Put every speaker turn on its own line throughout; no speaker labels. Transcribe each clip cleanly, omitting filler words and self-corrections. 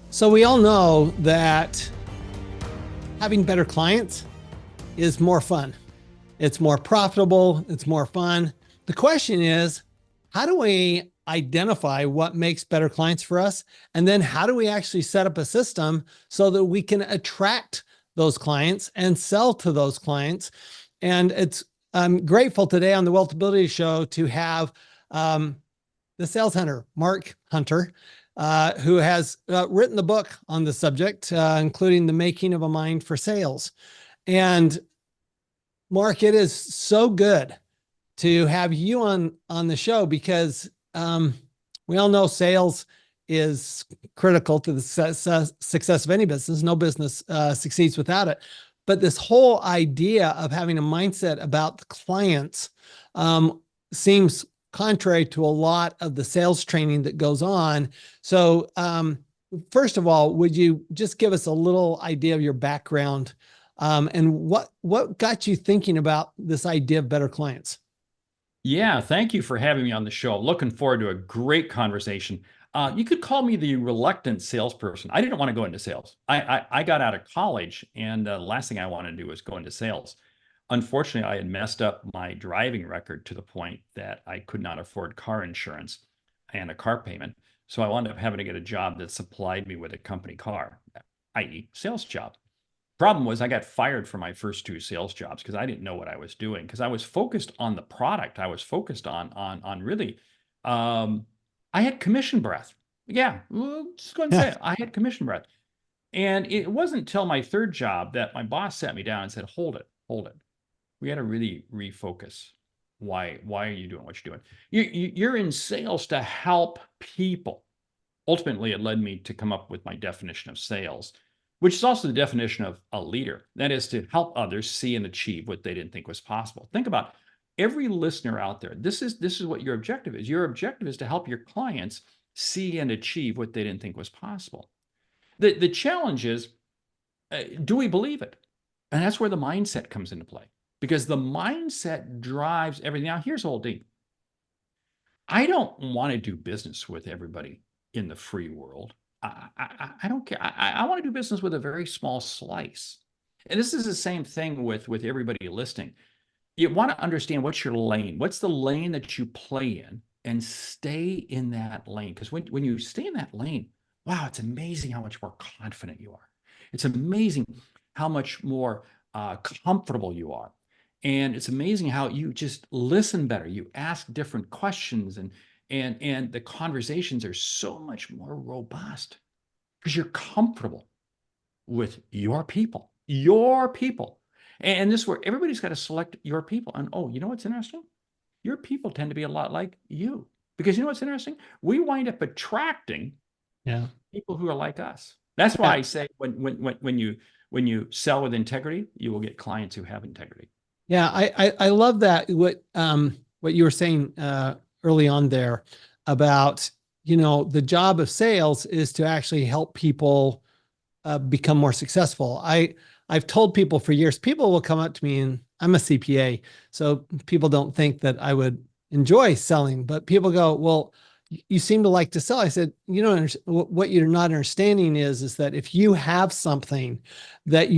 So we all know that having better clients is more fun. It's more profitable. It's more fun. The question is, how do we identify what makes better clients for us? And then how do we actually set up a system so that we can attract those clients and sell to those clients? And I'm grateful today on the Wealthability Show to have the sales hunter, Mark Hunter, who has written the book on the subject, including The Making of a Mind for Sales. And Mark, it is so good to have you on the show because we all know sales is critical to the success of any business. No business succeeds without it. But this whole idea of having a mindset about the clients seems contrary to a lot of the sales training that goes on. So first of all, would you just give us a little idea of your background and what got you thinking about this idea of better clients?
Yeah, thank you for having me on the show. Looking forward to a great conversation. You could call me the reluctant salesperson. I didn't want to go into sales. I got out of college, and the last thing I wanted to do was go into sales. Unfortunately, I had messed up my driving record to the point that I could not afford car insurance and a car payment. So I wound up having to get a job that supplied me with a company car, i.e., sales job. Problem was I got fired for my first two sales jobs because I didn't know what I was doing because I was focused on the product. I was focused on really I had commission breath. Yeah, we'll just go ahead and say it. I had commission breath. And it wasn't until my third job that my boss sat me down and said, hold it, hold it. We got to really refocus. Why are you doing what you're doing? You're in sales to help people. Ultimately, it led me to come up with my definition of sales, which is also the definition of a leader. That is to help others see and achieve what they didn't think was possible. Think about every listener out there. This is what your objective is. Your objective is to help your clients see and achieve what they didn't think was possible. The challenge is, do we believe it? And that's where the mindset comes into play because the mindset drives everything. Now, here's the whole deal. I don't want to do business with everybody in the free world. I don't care. I want to do business with a very small slice. And this is the same thing with everybody listening. You want to understand what's your lane. What's the lane that you play in and stay in that lane. Because when you stay in that lane, wow, it's amazing how much more confident you are. It's amazing how much more comfortable you are. And it's amazing how you just listen better. You ask different questions and the conversations are so much more robust because you're comfortable with your people. And this is where everybody's got to select your people. And oh, you know what's interesting? Your people tend to be a lot like you because you know what's interesting? We wind up attracting people who are like us. That's why I say when you sell with integrity, you will get clients who have integrity.
Yeah, I love that what you were saying early on there about, the job of sales is to actually help people become more successful. I've told people for years, people will come up to me, and I'm a CPA, so people don't think that I would enjoy selling, but people go, well, you seem to like to sell. I said, what you're not understanding is that if you have something that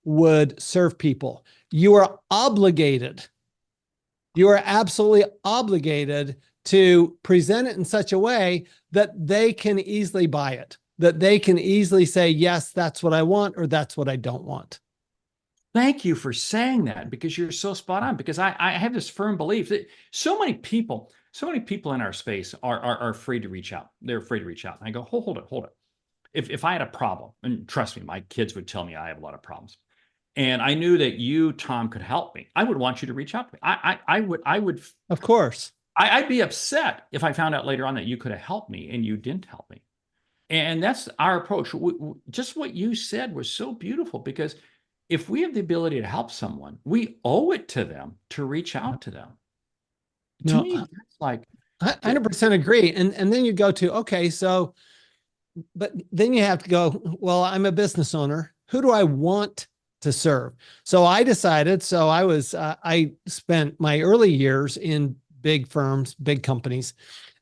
would serve people, you are absolutely obligated to present it in such a way that they can easily buy it, that they can easily say, yes, that's what I want, or that's what I don't want.
Thank you for saying that because you're so spot on. Because I have this firm belief that so many people in our space are afraid to reach out. They're afraid to reach out. And I go, hold it. If I had a problem, and trust me, my kids would tell me I have a lot of problems, and I knew that you, Tom, could help me, I would want you to reach out to me. I would.
Of course.
I'd be upset if I found out later on that you could have helped me and you didn't help me. And that's our approach. Just what you said was so beautiful because if we have the ability to help someone, we owe it to them to reach out to them. To me, that's like
I 100% agree. And then you go to, okay, so, but then you have to go, well, I'm a business owner. Who do I want to serve? So I decided, I spent my early years in big firms, big companies.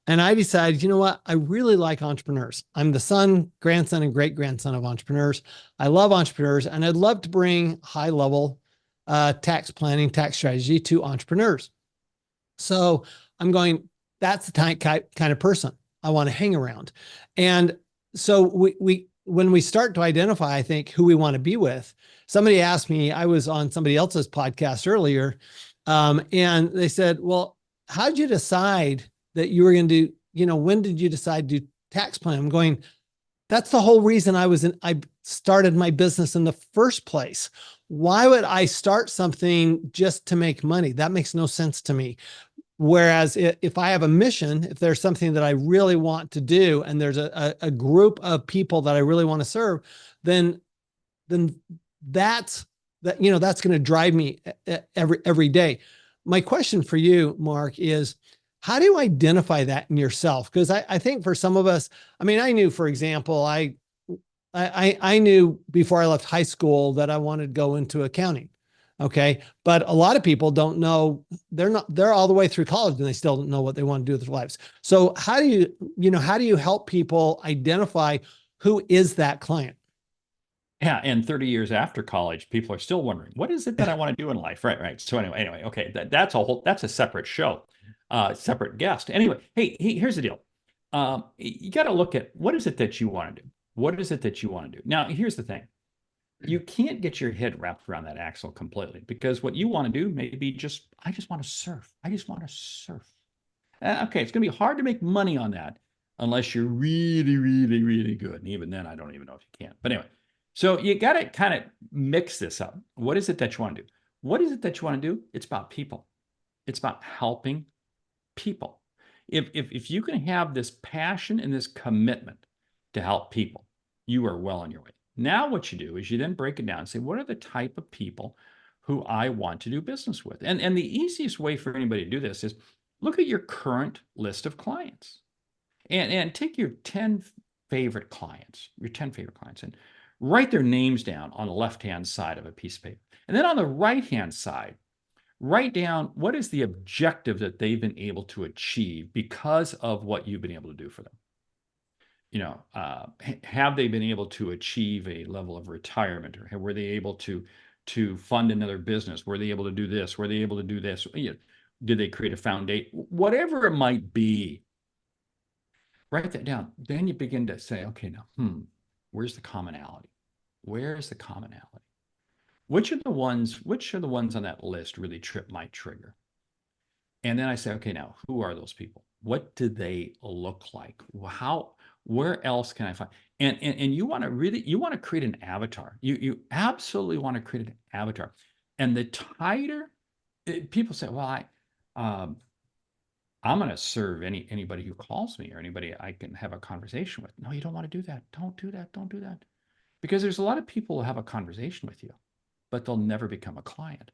And I decided, you know what? I really like entrepreneurs. I'm the son, grandson, and great grandson of entrepreneurs. I love entrepreneurs, and I'd love to bring high level tax planning, tax strategy to entrepreneurs. So I'm going, that's the kind of person I want to hang around. And so when we start to identify, I think, who we want to be with, somebody asked me, I was on somebody else's podcast earlier, and they said, well, how did you decide that you were going to do, when did you decide to do tax plan? I'm going, that's the whole reason I started my business in the first place. Why would I start something just to make money? That makes no sense to me. Whereas if I have a mission, if there's something that I really want to do, and there's a group of people that I really want to serve, then that's going to drive me every day. My question for you, Mark, is how do you identify that in yourself? Because I think for some of us, I mean, I knew, for example, I knew before I left high school that I wanted to go into accounting. Okay. But a lot of people don't know, they're all the way through college and they still don't know what they want to do with their lives. So how do you help people identify who is that client?
Yeah, and 30 years after college, people are still wondering, what is it that I want to do in life? Right. So anyway, okay, that's a separate show, separate guest. Anyway, hey, here's the deal. You got to look at what is it that you want to do? What is it that you want to do? Now, here's the thing. You can't get your head wrapped around that axle completely, because what you want to do may be I just want to surf. I just want to surf. Okay, it's going to be hard to make money on that unless you're really, really, really good. And even then, I don't even know if you can. But anyway, so you got to kind of mix this up. What is it that you want to do? What is it that you want to do? It's about people. It's about helping people. If you can have this passion and this commitment to help people, you are well on your way. Now what you do is you then break it down and say, what are the type of people who I want to do business with? And the easiest way for anybody to do this is look at your current list of clients and take your 10 favorite clients, and write their names down on the left-hand side of a piece of paper. And then on the right-hand side, write down what is the objective that they've been able to achieve because of what you've been able to do for them. Have they been able to achieve a level of retirement, or were they able to fund another business? Were they able to do this? Were they able to do this? Did they create a foundation? Whatever it might be, write that down. Then you begin to say, okay, now, where's the commonality? Where's the commonality? Which are the ones on that list really trip my trigger? And then I say, okay, now who are those people? What do they look like? Where else can I find? And you want to create an avatar. You absolutely want to create an avatar. And the tighter people say, well, I'm going to serve anybody who calls me or anybody I can have a conversation with. No, you don't want to do that. Don't do that. Don't do that. Because there's a lot of people who have a conversation with you, but they'll never become a client.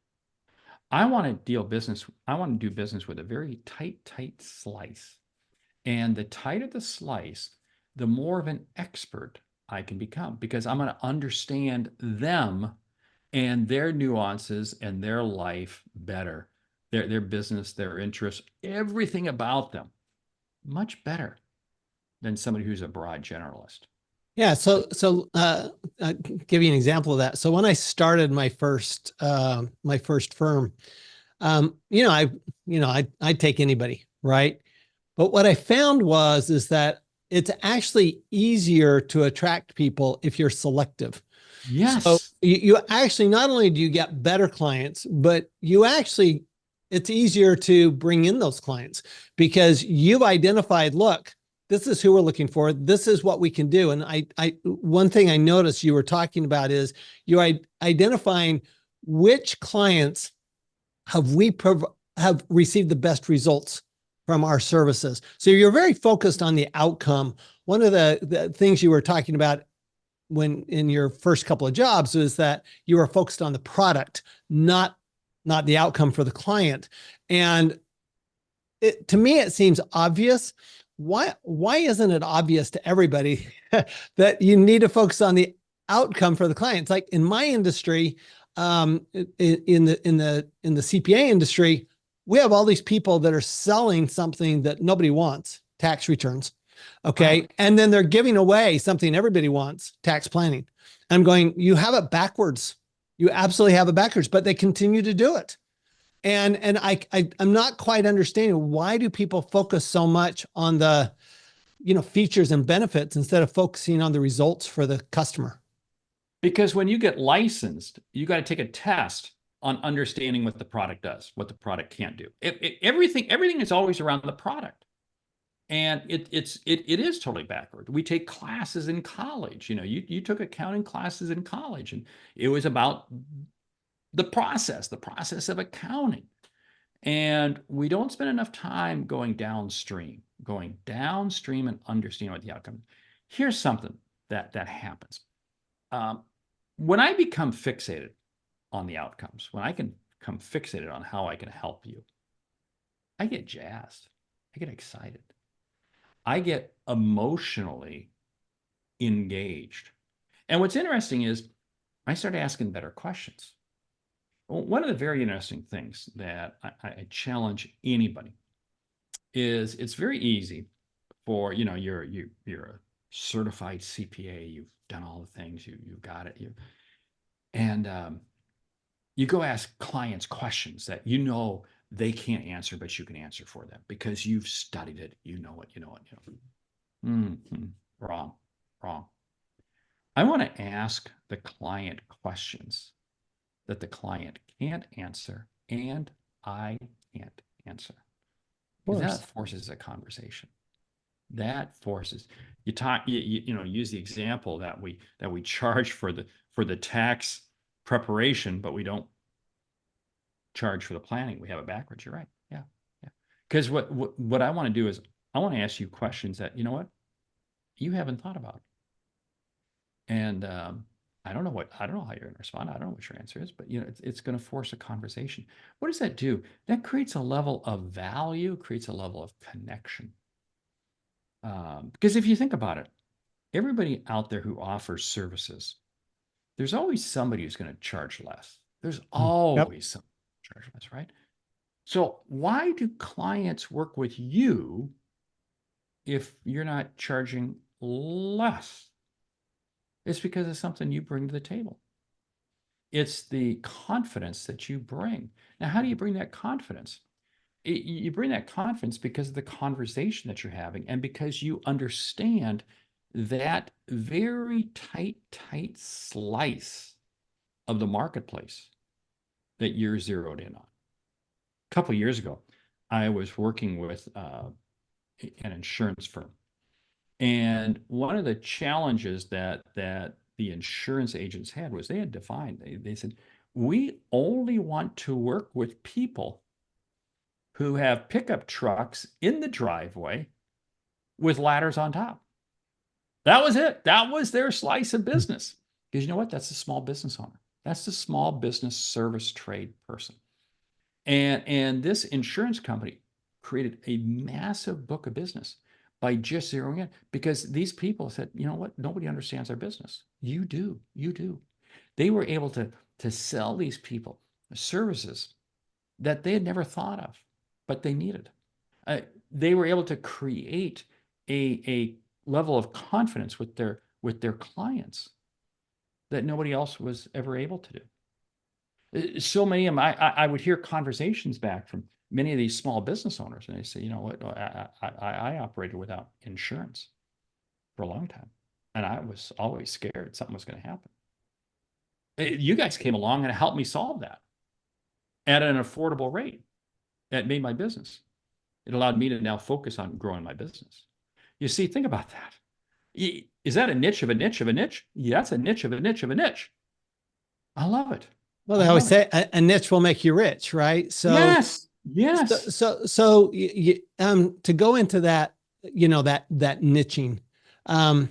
I want to do business with a very tight slice. And the tighter the slice, the more of an expert I can become, because I'm going to understand them and their nuances and their life better, their business, their interests, everything about them much better than somebody who's a broad generalist.
Yeah. So I'll give you an example of that. So when I started my first firm, I'd take anybody, right? But what I found is that it's actually easier to attract people if you're selective.
Yes.
So you actually, not only do you get better clients, but it's easier to bring in those clients because you've identified, look, this is who we're looking for. This is what we can do. And one thing I noticed you were talking about is you're identifying which clients have received the best results from our services. So you're very focused on the outcome. One of the things you were talking about when in your first couple of jobs is that you were focused on the product, not the outcome for the client. And to me, it seems obvious. Why isn't it obvious to everybody that you need to focus on the outcome for the clients? Like in my industry, in the CPA industry, we have all these people that are selling something that nobody wants, tax returns. Okay. Wow. And then they're giving away something everybody wants, tax planning. I'm going, you have it backwards. You absolutely have it backwards, but they continue to do it. And I'm not quite understanding, why do people focus so much on the, features and benefits instead of focusing on the results for the customer?
Because when you get licensed, you got to take a test on understanding what the product does, what the product can't do. Everything is always around the product. And it is totally backward. We take classes in college. You took accounting classes in college, and it was about the process of accounting. And we don't spend enough time going downstream and understanding what the outcome. Here's something that happens. When I become fixated on the outcomes, when I can become fixated on how I can help you, I get jazzed. I get excited. I get emotionally engaged. And what's interesting is I start asking better questions. One of the very interesting things that I challenge anybody is, it's very easy for, you're a certified CPA, you've done all the things, you've got it. You go ask clients questions that they can't answer, but you can answer for them because you've studied it. You know it. Wrong. I want to ask the client questions that the client can't answer and I can't answer. Because that forces a conversation. That forces use the example that we charge for the tax preparation, but we don't charge for the planning. We have it backwards. You're right. Yeah. Because what I want to do is I want to ask you questions that, you haven't thought about. And I don't know how you're going to respond. I don't know what your answer is, but it's going to force a conversation. What does that do? That creates a level of value, creates a level of connection. Because if you think about it, everybody out there who offers services, there's always somebody who's going to charge less. There's always somebody who charge less, right? So why do clients work with you if you're not charging less? It's because it's something you bring to the table. It's the confidence that you bring. Now, how do you bring that confidence? You bring that confidence because of the conversation that you're having and because you understand that very tight slice of the marketplace that you're zeroed in on. A couple of years ago, I was working with an insurance firm. And one of the challenges that the insurance agents had was they had defined, they said, we only want to work with people who have pickup trucks in the driveway with ladders on top. That was it. That was their slice of business. Because you know what? That's the small business owner. That's the small business service trade person. And this insurance company created a massive book of business by just zeroing in, because these people said, you know what? Nobody understands our business. You do. They were able to sell these people services that they had never thought of, but they needed. They were able to create a level of confidence with their clients that nobody else was ever able to do. So many of them, I would hear conversations back from many of these small business owners, and they say, you know what, I operated without insurance for a long time, and I was always scared something was going to happen. You guys came along and helped me solve that at an affordable rate. That made my business. It allowed me to now focus on growing my business. You see, think about that. Is that a niche of a niche of a niche? Yeah, that's a niche of a niche of a niche. I love it.
Well, they always say a niche will make you rich, right? So
yes.
So to go into that, that niching, and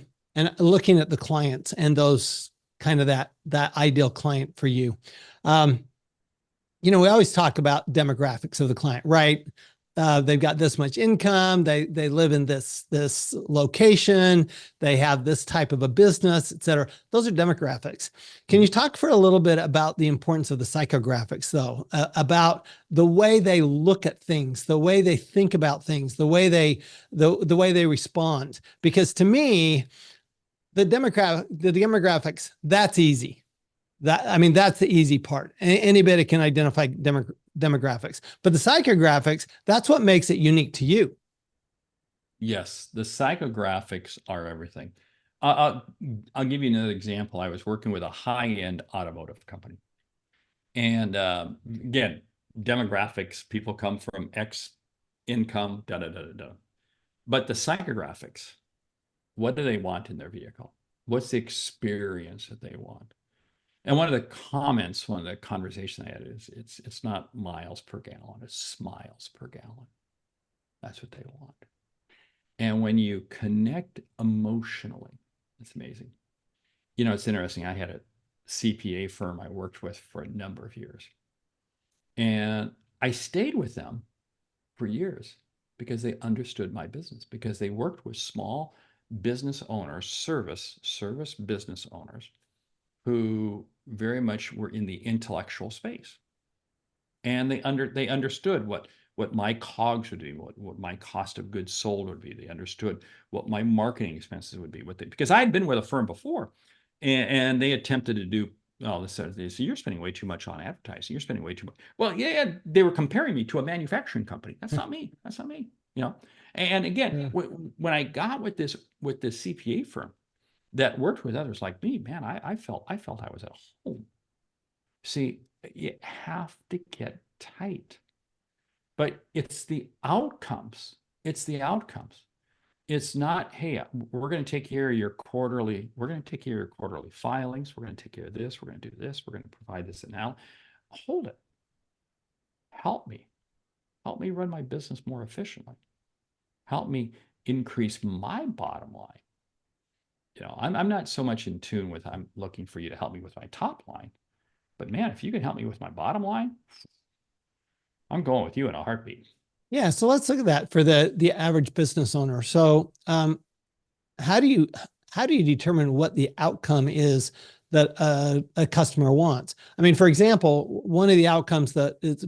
looking at the clients and those kind of that ideal client for you. We always talk about demographics of the client, right? they've got this much income, they live in this location, they have this type of a business, et cetera. Those are demographics. Can you talk for a little bit about the importance of the psychographics, though, about the way they look at things, the way they think about things, the way they respond? Because to me, the demographics, that's easy. That's the easy part. Anybody can identify demographics, but the psychographics, that's what makes it unique to you.
Yes, the psychographics are everything. I'll give you another example. I was working with a high-end automotive company. And again, demographics, people come from X income, da da da da da. But the psychographics, what do they want in their vehicle? What's the experience that they want? And one of the comments, one of the conversations I had is it's not miles per gallon, it's smiles per gallon. That's what they want. And when you connect emotionally, it's amazing. You know, it's interesting. I had a CPA firm I worked with for a number of years. And I stayed with them for years because they understood my business, because they worked with small business owners, service business owners who very much were in the intellectual space. And they understood what my COGS would be, what my cost of goods sold would be. They understood what my marketing expenses would be, because I had been with a firm before, and they attempted to do this. So you're spending way too much on advertising. You're spending way too much. Well, yeah, they were comparing me to a manufacturing company. That's not me. That's not me. You know. And again, when I got with this CPA firm that worked with others like me, man, I felt I was at home. See, you have to get tight. But it's the outcomes. It's the outcomes. It's not, hey, we're going to take care of your quarterly, filings. We're going to take care of this. We're going to do this. We're going to provide this and now. Hold it. Help me. Help me run my business more efficiently. Help me increase my bottom line. You know, I'm not so much in tune with, I'm looking for you to help me with my top line. But man, if you can help me with my bottom line, I'm going with you in a heartbeat.
Yeah. So let's look at that for the average business owner. So how do you determine what the outcome is that a customer wants? I mean, for example, one of the outcomes that is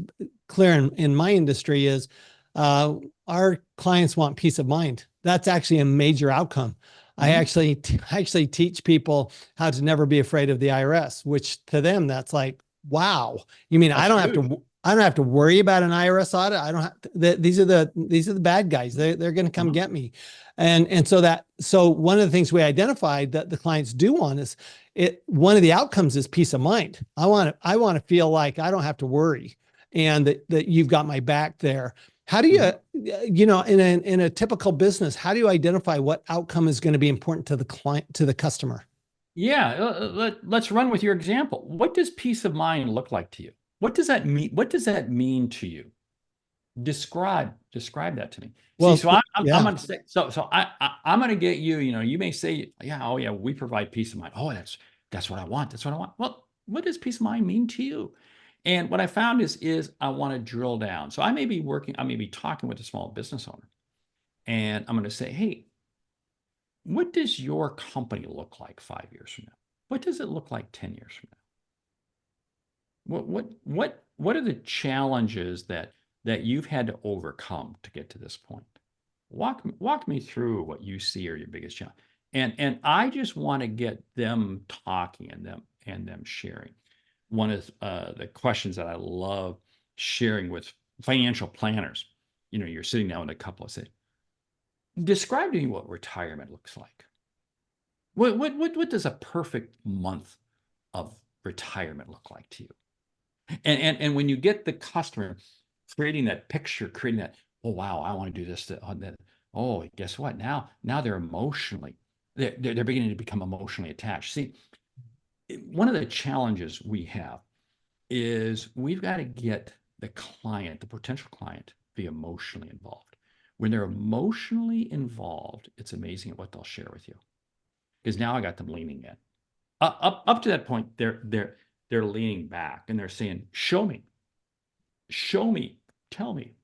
clear in my industry is our clients want peace of mind. That's actually a major outcome. I actually teach people how to never be afraid of the IRS, which to them, that's like, wow. You mean I don't have to worry about an IRS audit. I don't have to, these are the bad guys. They're going to come get me. And so one of the things we identified that the clients do want is one of the outcomes is peace of mind. I want to feel like I don't have to worry and that you've got my back there. How do you, in a typical business, how do you identify what outcome is going to be important to the client, to the customer?
Yeah, let's run with your example. What does peace of mind look like to you? What does that mean? What does that mean to you? Describe that to me.
Well,
see, so I'm going to say, I'm going to get you. You know, you may say, yeah, oh yeah, we provide peace of mind. Oh, that's what I want. That's what I want. Well, what does peace of mind mean to you? And what I found is I want to drill down. So I may be talking with a small business owner, and I'm going to say, hey, what does your company look like 5 years from now? What does it look like 10 years from now? What are the challenges that you've had to overcome to get to this point? Walk me through what you see are your biggest challenge. And I just want to get them talking and them sharing. One of the questions that I love sharing with financial planners, you know, you're sitting down with a couple and say, describe to me what retirement looks like. What does a perfect month of retirement look like to you? And when you get the customer creating that picture, creating that, oh wow, I want to do this. Oh, guess what? Now they're they're beginning to become emotionally attached. See, one of the challenges we have is we've got to get the client, the potential client, be emotionally involved. When they're emotionally involved, it's amazing at what they'll share with you. Because now I got them leaning in. Up to that point, they're leaning back and they're saying, show me, tell me.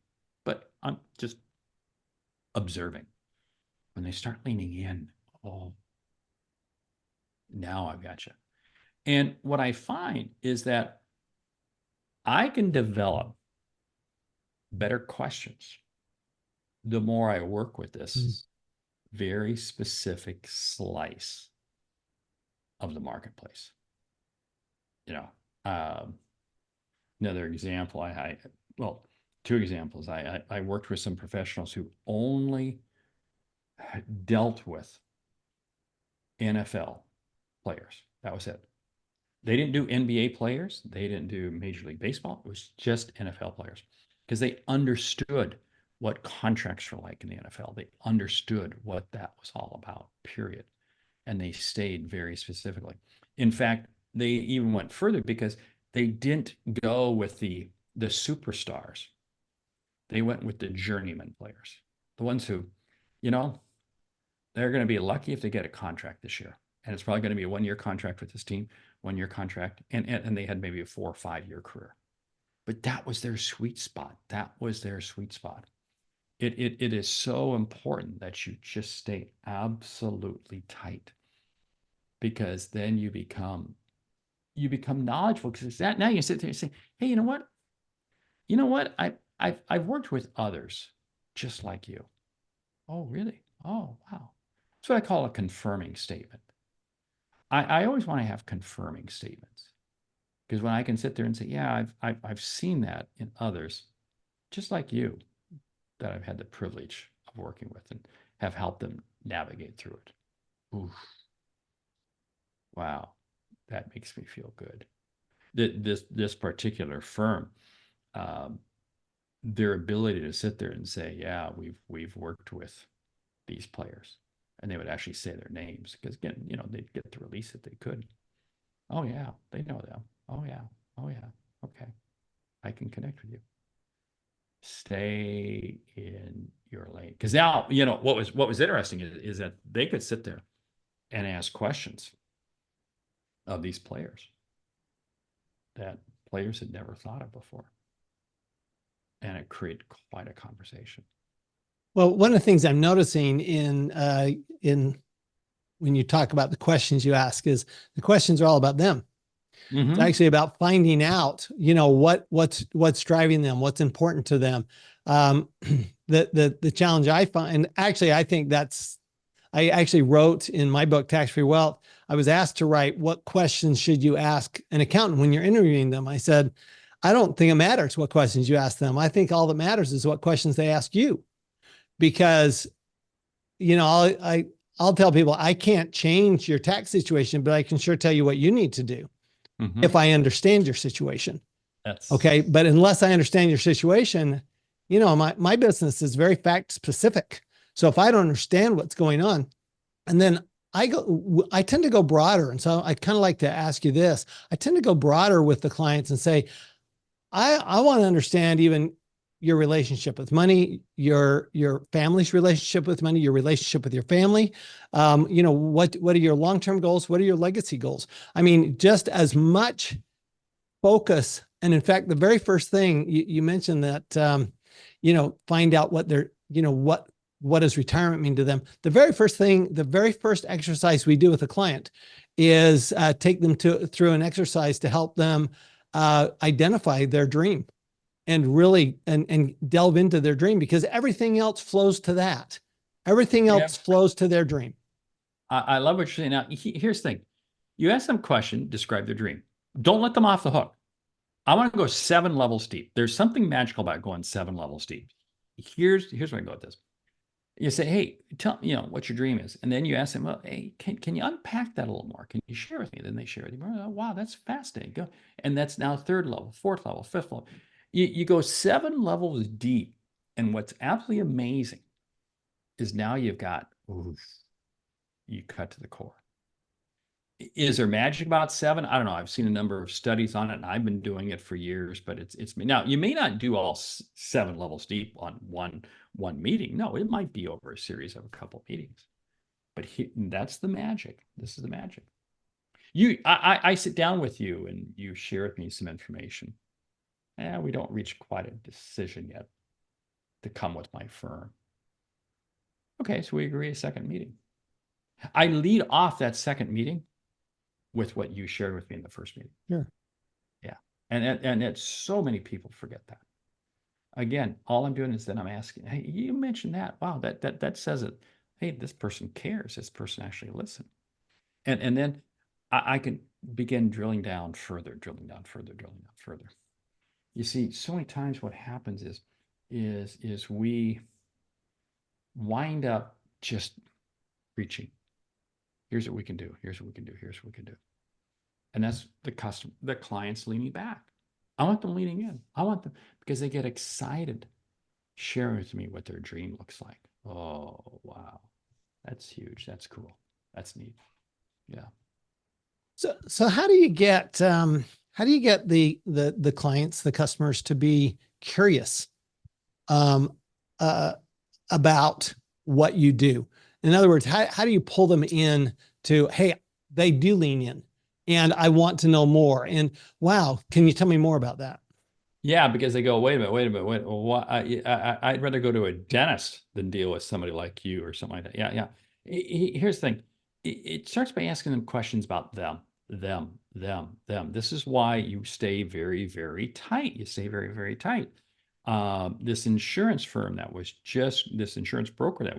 but I'm just observing. When they start leaning in, oh, now I've got you. And what I find is that I can develop better questions the more I work with this very specific slice of the marketplace. You know, another example, well, two examples. I worked with some professionals who only dealt with NFL players. That was it. They didn't do NBA players. They didn't do Major League Baseball. It was just NFL players because they understood what contracts were like in the NFL. They understood what that was all about, period. And they stayed very specifically. In fact, they even went further because they didn't go with the superstars. They went with the journeyman players, the ones who, you know, they're going to be lucky if they get a contract this year. And it's probably going to be a 1-year contract with this team, 1-year contract. And they had maybe a 4 or 5-year career. But that was their sweet spot. That was their sweet spot. It is so important that you just stay absolutely tight, because then you become knowledgeable, because that now you sit there and say, hey, you know what? I've worked with others just like you. Oh, really? Oh, wow. That's what I call a confirming statement. I always want to have confirming statements, because when I can sit there and say, yeah, I've seen that in others just like you that I've had the privilege of working with and have helped them navigate through it. Oof. Wow, that makes me feel good. This particular firm, um, their ability to sit there and say, yeah, we've worked with these players, and they would actually say their names, because again, they'd get to release it. They could. Oh yeah, they know them. Oh yeah. Oh yeah. Okay. I can connect with you. Stay in your lane. Because now, what was interesting is that they could sit there and ask questions of these players that players had never thought of before. And it created quite a conversation.
Well, one of the things I'm noticing in when you talk about the questions you ask is the questions are all about them. It's actually about finding out, what's driving them, what's important to them. The challenge I find, and actually, I think I actually wrote in my book, Tax Free Wealth, I was asked to write, what questions should you ask an accountant when you're interviewing them? I said, I don't think it matters what questions you ask them. I think all that matters is what questions they ask you, because, I'll tell people I can't change your tax situation, but I can sure tell you what you need to do if I understand your situation. Okay. But unless I understand your situation, my business is very fact specific. So if I don't understand what's going on, and then I tend to go broader. And so I kind of like to ask you this. I tend to go broader with the clients and say, I want to understand even your relationship with money, your family's relationship with money, your relationship with your family. What are your long-term goals? What are your legacy goals? I mean, just as much focus. And in fact, the very first thing you mentioned that, find out what they're, what does retirement mean to them? The very first exercise we do with a client is take them through an exercise to help them identify their dream and really and delve into their dream, because everything else flows to that. Everything else flows to their dream.
I love what you're saying. Now, here's the thing. You ask them a question, describe their dream. Don't let them off the hook. I want to go 7 levels deep. There's something magical about going 7 levels deep. Here's where I go with this. You say, hey, tell me, what your dream is. And then you ask them, well, hey, can you unpack that a little more? Can you share with me? Then they share with you. Oh, wow, that's fascinating. Go. And that's now 3rd level, 4th level, 5th level. You go 7 levels deep. And what's absolutely amazing is now you've got, you cut to the core. Is there magic about 7? I don't know. I've seen a number of studies on it, and I've been doing it for years, but it's now you may not do all 7 levels deep on one meeting. No, it might be over a series of a couple meetings, but that's the magic. This is the magic. I sit down with you and you share with me some information. We don't reach quite a decision yet. to come with my firm. Okay, so we agree a second meeting. I lead off that second meeting with what you shared with me in the first meeting.
Sure.
Yeah. And it's so many people forget that. Again, all I'm doing is then I'm asking, hey, you mentioned that. Wow, that says it. Hey, this person cares. This person actually listened. And then I can begin drilling down further, drilling down further, drilling down further. You see, so many times what happens is we wind up just preaching. Here's what we can do. Here's what we can do. Here's what we can do. And that's the clients leaning back. I want them leaning in. I want them because they get excited sharing with me what their dream looks like. Oh, wow. That's huge. That's cool. That's neat. Yeah.
So how do you get the clients, the customers to be curious about what you do? In other words, how do you pull them in to, hey, they do lean in and I want to know more. And wow, can you tell me more about that?
Yeah, because they go, wait a minute. I'd rather go to a dentist than deal with somebody like you or something like that. Yeah. Here's the thing. It starts by asking them questions about them. This is why you stay very, very tight. You stay very, very tight. This insurance broker that was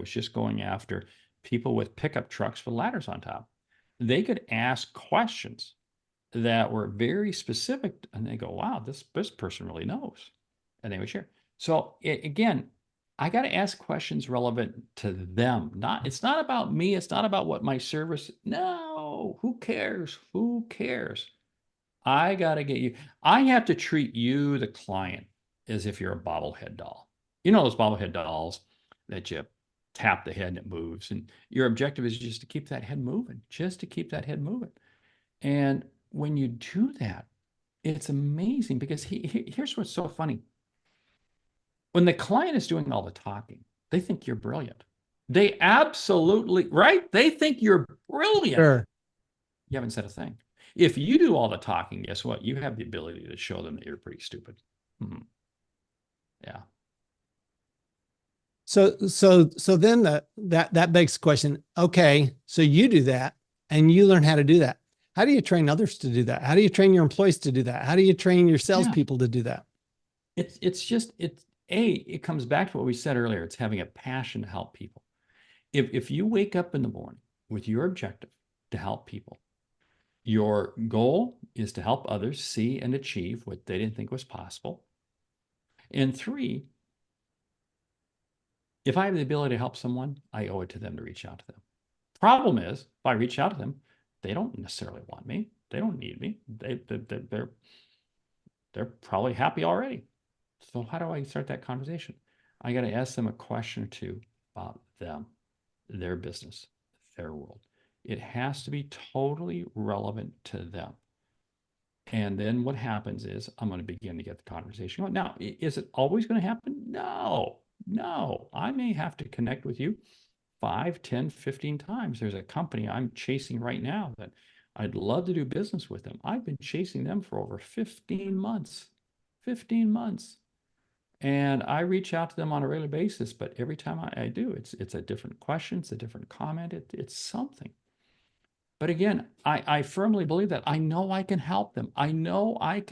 just going after people with pickup trucks with ladders on top. They could ask questions that were very specific, and they go, wow, this person really knows. And they would share. So again, I got to ask questions relevant to them. It's not about me. It's not about what my service. No, who cares? Who cares? I got to get you. I have to treat you, the client, as if you're a bobblehead doll. You know those bobblehead dolls that you tap the head and it moves. And your objective is just to keep that head moving, And when you do that, it's amazing because here's what's so funny. When the client is doing all the talking, they think you're brilliant. They absolutely, right? They think you're brilliant.
Sure.
You haven't said a thing. If you do all the talking, guess what? You have the ability to show them that you're pretty stupid. Mm-hmm. Yeah.
So then that begs the question, okay, so you do that and you learn how to do that. How do you train others to do that? How do you train your employees to do that? How do you train your salespeople to do that?
It comes back to what we said earlier. It's having a passion to help people. If you wake up in the morning with your objective to help people, your goal is to help others see and achieve what they didn't think was possible. And 3, if I have the ability to help someone, I owe it to them to reach out to them. Problem is, if I reach out to them, they don't necessarily want me. They don't need me. They're probably happy already. So how do I start that conversation? I got to ask them a question or two about them, their business, their world. It has to be totally relevant to them. And then what happens is I'm going to begin to get the conversation going. Now, is it always going to happen? No. I may have to connect with you 5, 10, 15 times. There's a company I'm chasing right now that I'd love to do business with them. I've been chasing them for over 15 months. And I reach out to them on a regular basis, but every time I do, it's a different question, it's a different comment, it's something. But again, I firmly believe that I know I can help them. I'm not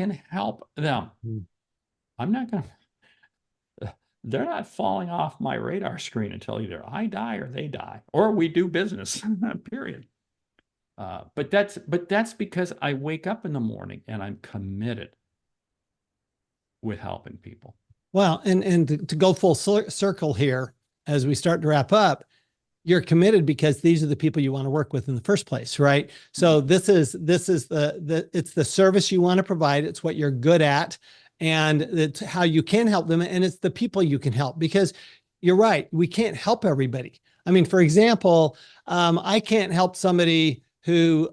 going to, they're not falling off my radar screen until either I die or they die, or we do business, period. But that's because I wake up in the morning and I'm committed with helping people.
Well, and to go full circle here, as we start to wrap up, you're committed because these are the people you want to work with in the first place, right? So this is it's the service you want to provide. It's what you're good at, and it's how you can help them, and it's the people you can help. Because you're right, we can't help everybody. I mean, for example, I can't help somebody who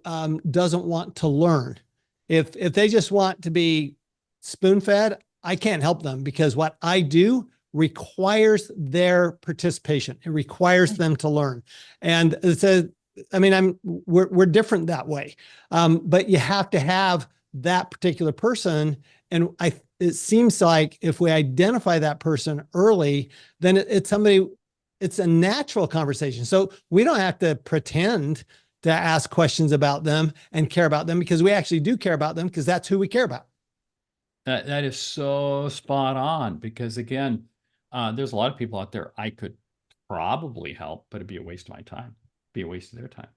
doesn't want to learn. If they just want to be spoon-fed, I can't help them because what I do requires their participation. It requires them to learn. And so, I mean, we're different that way. But you have to have that particular person. And it seems like if we identify that person early, then it's somebody, it's a natural conversation. So we don't have to pretend to ask questions about them and care about them, because we actually do care about them, because that's who we care about.
That is so spot on, because again, there's a lot of people out there I could probably help, but it'd be a waste of my time, be a waste of their time.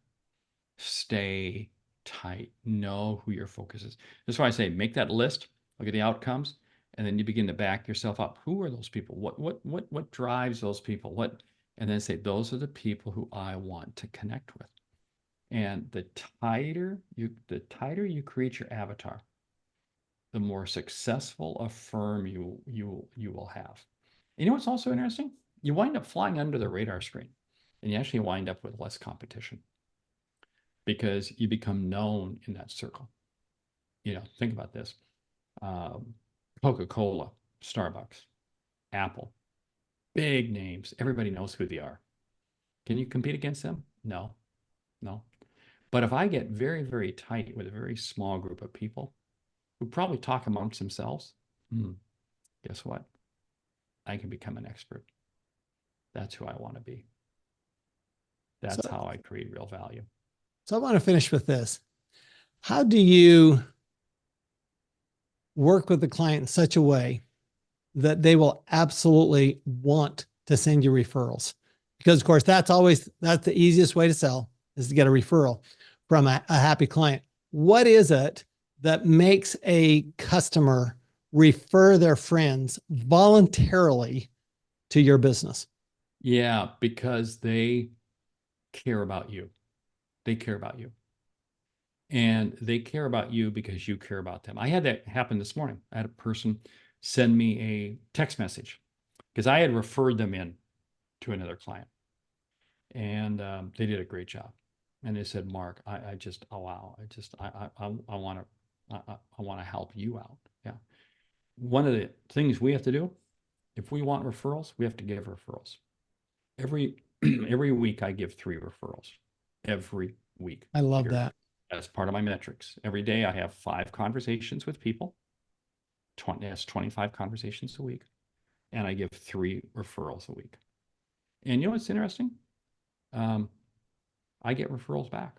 Stay tight. Know who your focus is. That's why I say make that list, look at the outcomes, and then you begin to back yourself up. Who are those people? What drives those people? And then say, those are the people who I want to connect with. And the tighter you create your avatar, the more successful a firm you will have. You know what's also interesting? You wind up flying under the radar screen, and you actually wind up with less competition, because you become known in that circle. Think about this. Coca-Cola, Starbucks, Apple, big names. Everybody knows who they are. Can you compete against them? No. But if I get very, very tight with a very small group of people who probably talk amongst themselves, guess what? I can become an expert. That's who I want to be. That's how I create real value.
So I want to finish with this. How do you work with the client in such a way that they will absolutely want to send you referrals? Because of course, that's the easiest way to sell, is to get a referral from a happy client. What is it that makes a customer refer their friends voluntarily to your business?
Yeah, because they care about you. They care about you. And they care about you because you care about them. I had that happen this morning. I had a person send me a text message because I had referred them in to another client. And they did a great job. And they said, Mark, I want to help you out. Yeah. One of the things we have to do, if we want referrals, we have to give referrals. Every week I give 3 referrals. Every week.
I love that.
That's part of my metrics. Every day I have 5 conversations with people. That's 25 conversations a week. And I give 3 referrals a week. And you know what's interesting? I get referrals back.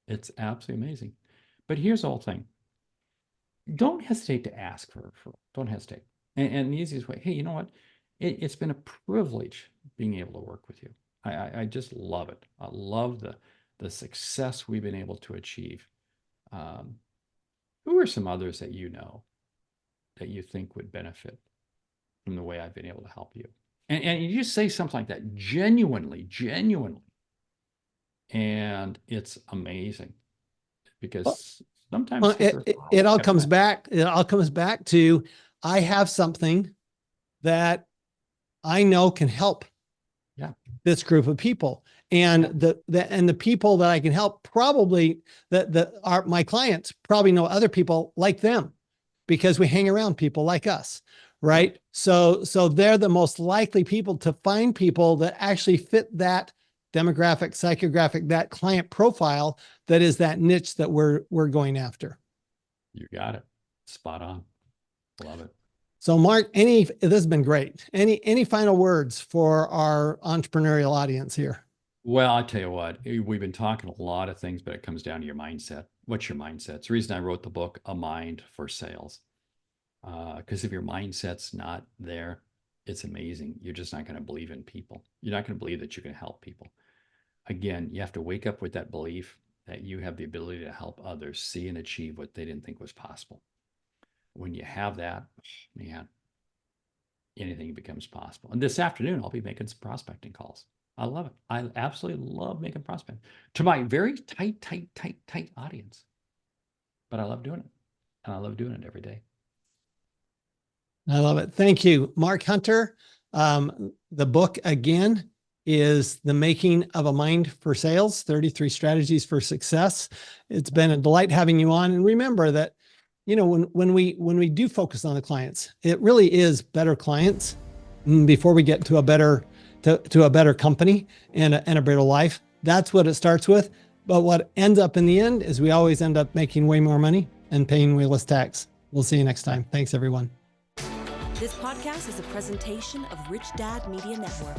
It's absolutely amazing. But here's the whole thing. Don't hesitate to ask for a referral. Don't hesitate. And the easiest way, hey, you know what? It's been a privilege being able to work with you. I just love it. I love the success we've been able to achieve. Who are some others that you know that you think would benefit from the way I've been able to help you? And you just say something like that, genuinely, and it's amazing, because sometimes
it all comes back. It all comes back to, I have something that I know can help this group of people. And the people that I can help, probably that are my clients, probably know other people like them, because we hang around people like us, right? So they're the most likely people to find people that actually fit that demographic, psychographic, that client profile, that is that niche that we're going after.
You got it. Spot on. Love it.
So Mark, this has been great. Any final words for our entrepreneurial audience here?
Well, I'll tell you what, we've been talking a lot of things, but it comes down to your mindset. What's your mindset? It's the reason I wrote the book, A Mind for Sales. Because if your mindset's not there, it's amazing. You're just not going to believe in people. You're not going to believe that you can help people. Again, you have to wake up with that belief that you have the ability to help others see and achieve what they didn't think was possible. When you have that, man, anything becomes possible. And this afternoon, I'll be making some prospecting calls. I love it. I absolutely love making prospecting to my very tight audience. But I love doing it. And I love doing it every day.
I love it. Thank you, Mark Hunter. The book, again, is The Making of a Mind for Sales, 33 Strategies for Success. It's been a delight having you on. And remember that, when we do focus on the clients, it really is better clients before we get to a better company and a better life. That's what it starts with. But what ends up in the end is we always end up making way more money and paying way less tax. We'll see you next time. Thanks, everyone.
This podcast is a presentation of Rich Dad Media Network.